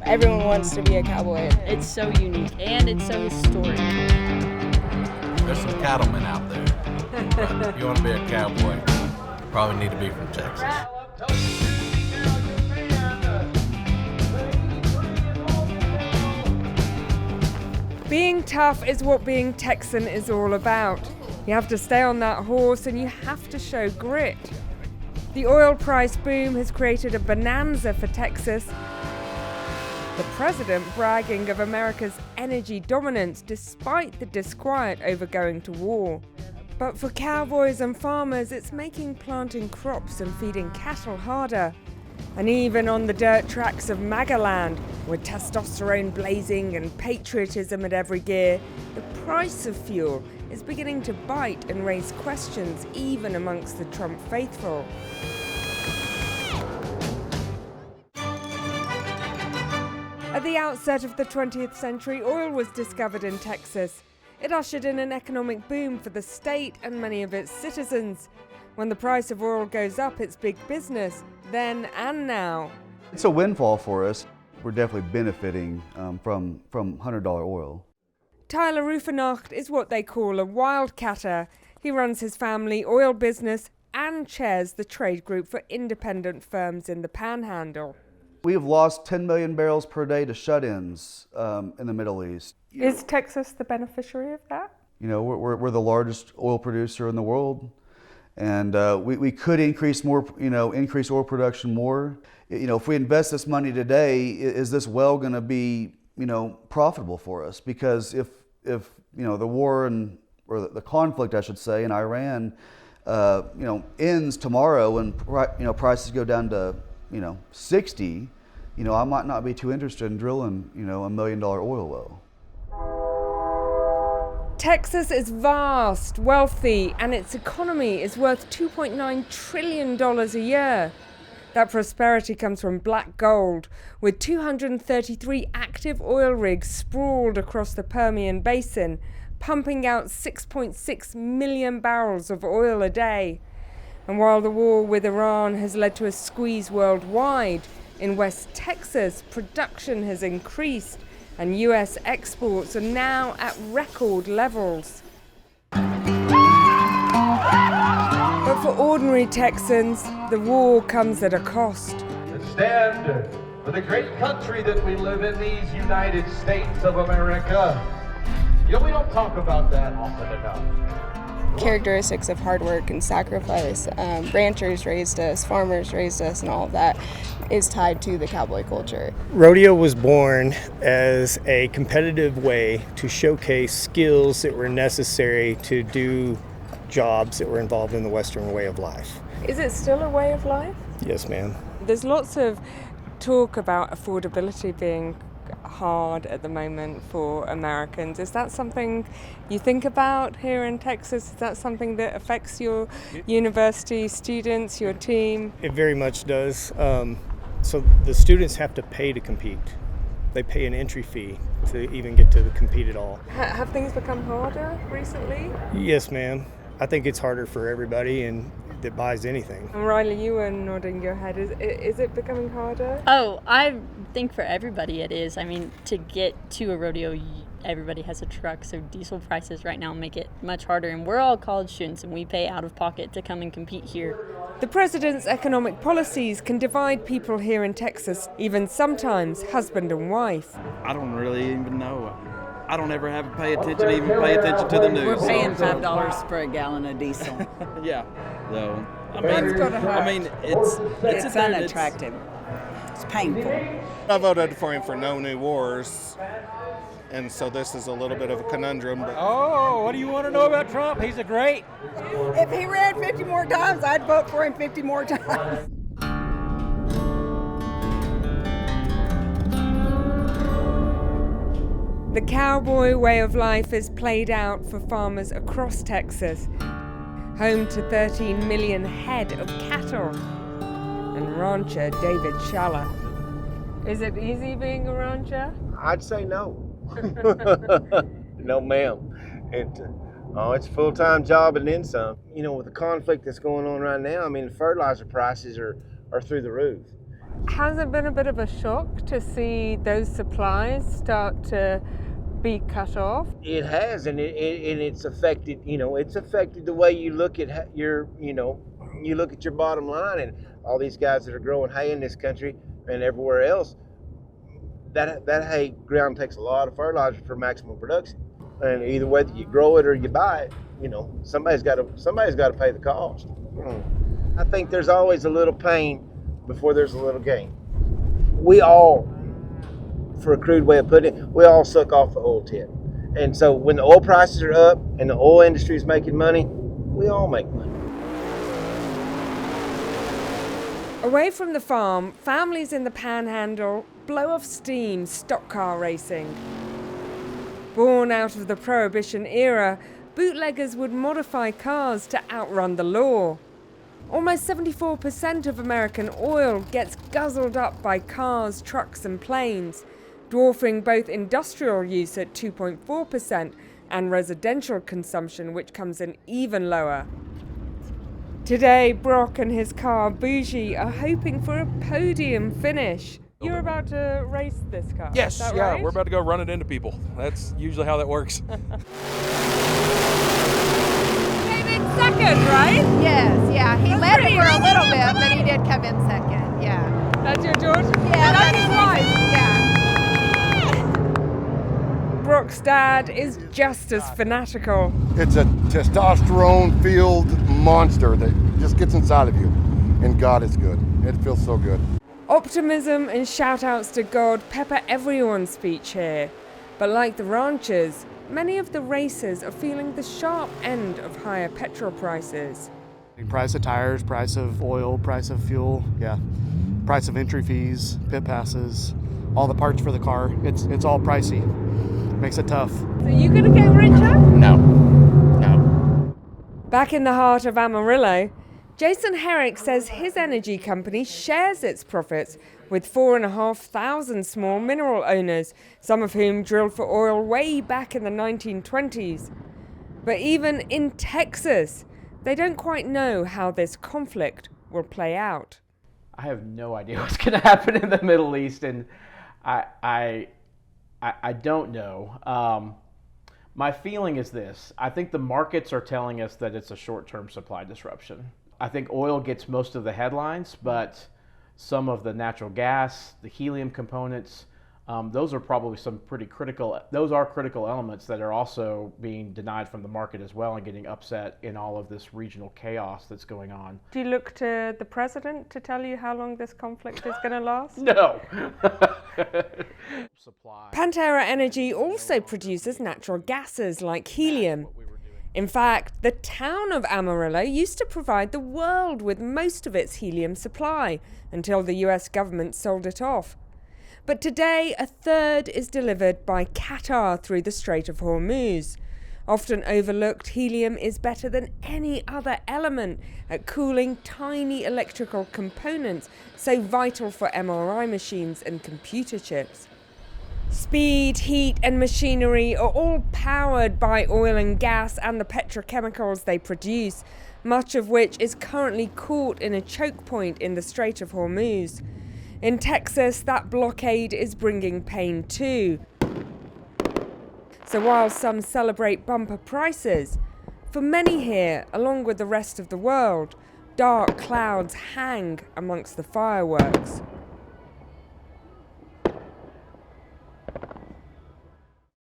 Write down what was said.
Everyone wants to be a cowboy. It's so unique and it's so historic. There's some cattlemen out there. But if you want to be a cowboy, you probably need to be from Texas. Being tough is what being Texan is all about. You have to stay on that horse and you have to show grit. The oil price boom has created a bonanza for Texas. The president bragging of America's energy dominance despite the disquiet over going to war. But for cowboys and farmers, it's making planting crops and feeding cattle harder. And even on the dirt tracks of Magaland, with testosterone blazing and patriotism at every gear, the price of fuel is beginning to bite and raise questions even amongst the Trump faithful. At the outset of the 20th century, oil was discovered in Texas. It ushered in an economic boom for the state and many of its citizens. When the price of oil goes up, it's big business, then and now. It's a windfall for us. We're definitely benefiting from $100 oil. Tyler Rufenacht is what they call a wildcatter. He runs his family oil business and chairs the trade group for independent firms in the panhandle. We have lost 10 million barrels per day to shut-ins in the Middle East. Is Texas the beneficiary of that? You know, we're the largest oil producer in the world, and we could increase oil production more. You know, if we invest this money today, is this well going to be, profitable for us? Because if the war or the conflict, I should say, in Iran, ends tomorrow and prices go down to 60, I might not be too interested in drilling, $1 million oil well. Texas is vast, wealthy, and its economy is worth $2.9 trillion a year. That prosperity comes from black gold, with 233 active oil rigs sprawled across the Permian Basin, pumping out 6.6 million barrels of oil a day. And while the war with Iran has led to a squeeze worldwide, in West Texas, production has increased and US exports are now at record levels. But for ordinary Texans, the war comes at a cost. To stand for the great country that we live in, these United States of America. We don't talk about that often enough. Characteristics of hard work and sacrifice, ranchers raised us, farmers raised us, and all of that is tied to the cowboy culture. Rodeo was born as a competitive way to showcase skills that were necessary to do jobs that were involved in the Western way of life. Is it still a way of life? Yes, ma'am. There's lots of talk about affordability being hard at the moment for Americans. Is that something you think about here in Texas? Is that something that affects your university students, your team? It very much does. So the students have to pay to compete. They pay an entry fee to even get to compete at all. Have things become harder recently? Yes, ma'am. I think it's harder for everybody and that buys anything. And Riley, you were nodding your head. Is it becoming harder? Oh, I think for everybody it is. I mean, to get to a rodeo, everybody has a truck, so diesel prices right now make it much harder. And we're all college students, and we pay out of pocket to come and compete here. The president's economic policies can divide people here in Texas, even sometimes husband and wife. I don't really even know. I don't ever have to pay attention to the news. We're paying $5 for a gallon of diesel. Yeah. So, it's unattractive. It's painful. I voted for him for no new wars, and so this is a little bit of a conundrum. But oh, what do you want to know about Trump? He's a great. If he ran 50 more times, I'd vote for him 50 more times. The cowboy way of life is played out for farmers across Texas, home to 13 million head of cattle, and rancher David Schaller. Is it easy being a rancher? I'd say no. No, ma'am. It's a full-time job and then some. With the conflict that's going on right now, the fertilizer prices are through the roof. Has it been a bit of a shock to see those supplies start to be cut off? It has, and it's affected. It's affected the way you look at your, you look at your bottom line, and all these guys that are growing hay in this country and everywhere else. That hay ground takes a lot of fertilizer for maximum production, and either whether you grow it or you buy it, somebody's got to pay the cost. I think there's always a little pain before there's a little gain. We all, for a crude way of putting it, we all suck off the oil tip, and so when the oil prices are up and the oil industry is making money, we all make money. Away from the farm, families in the panhandle blow off steam stock car racing. Born out of the Prohibition era, bootleggers would modify cars to outrun the law. Almost 74% of American oil gets guzzled up by cars, trucks and planes, dwarfing both industrial use at 2.4% and residential consumption, which comes in even lower. Today, Brock and his car, Bougie, are hoping for a podium finish. You're about to race this car? Yes, is that yeah, right? we're about to go run it into people. That's usually how that works. Came in second, right? Yes, yeah. He That's led pretty it for a little good. bit, but he did come in second, yeah. That's your daughter? Yeah, that's his wife. Yeah. Brock's dad is just as fanatical. It's a testosterone-filled monster that just gets inside of you. And God is good. It feels so good. Optimism and shout-outs to God pepper everyone's speech here. But like the ranchers, many of the racers are feeling the sharp end of higher petrol prices. Price of tires, price of oil, price of fuel, price of entry fees, pit passes, all the parts for the car. It's all pricey. Makes it tough. So you gonna get richer? No. Back in the heart of Amarillo, Jason Herrick says his energy company shares its profits with 4,500 small mineral owners, some of whom drilled for oil way back in the 1920s. But even in Texas, they don't quite know how this conflict will play out. I have no idea what's going to happen in the Middle East, and I don't know. My feeling is this. I think the markets are telling us that it's a short-term supply disruption. I think oil gets most of the headlines, but some of the natural gas, the helium components, those are probably some pretty critical, those are critical elements that are also being denied from the market as well and getting upset in all of this regional chaos that's going on. Do you look to the president to tell you how long this conflict is going to last? No. Pantera Energy also produces natural gases like helium. In fact, the town of Amarillo used to provide the world with most of its helium supply until the US government sold it off. But today, a third is delivered by Qatar through the Strait of Hormuz. Often overlooked, helium is better than any other element at cooling tiny electrical components so vital for MRI machines and computer chips. Speed, heat and machinery are all powered by oil and gas and the petrochemicals they produce, much of which is currently caught in a choke point in the Strait of Hormuz. In Texas, that blockade is bringing pain too. So while some celebrate bumper prices, for many here, along with the rest of the world, dark clouds hang amongst the fireworks.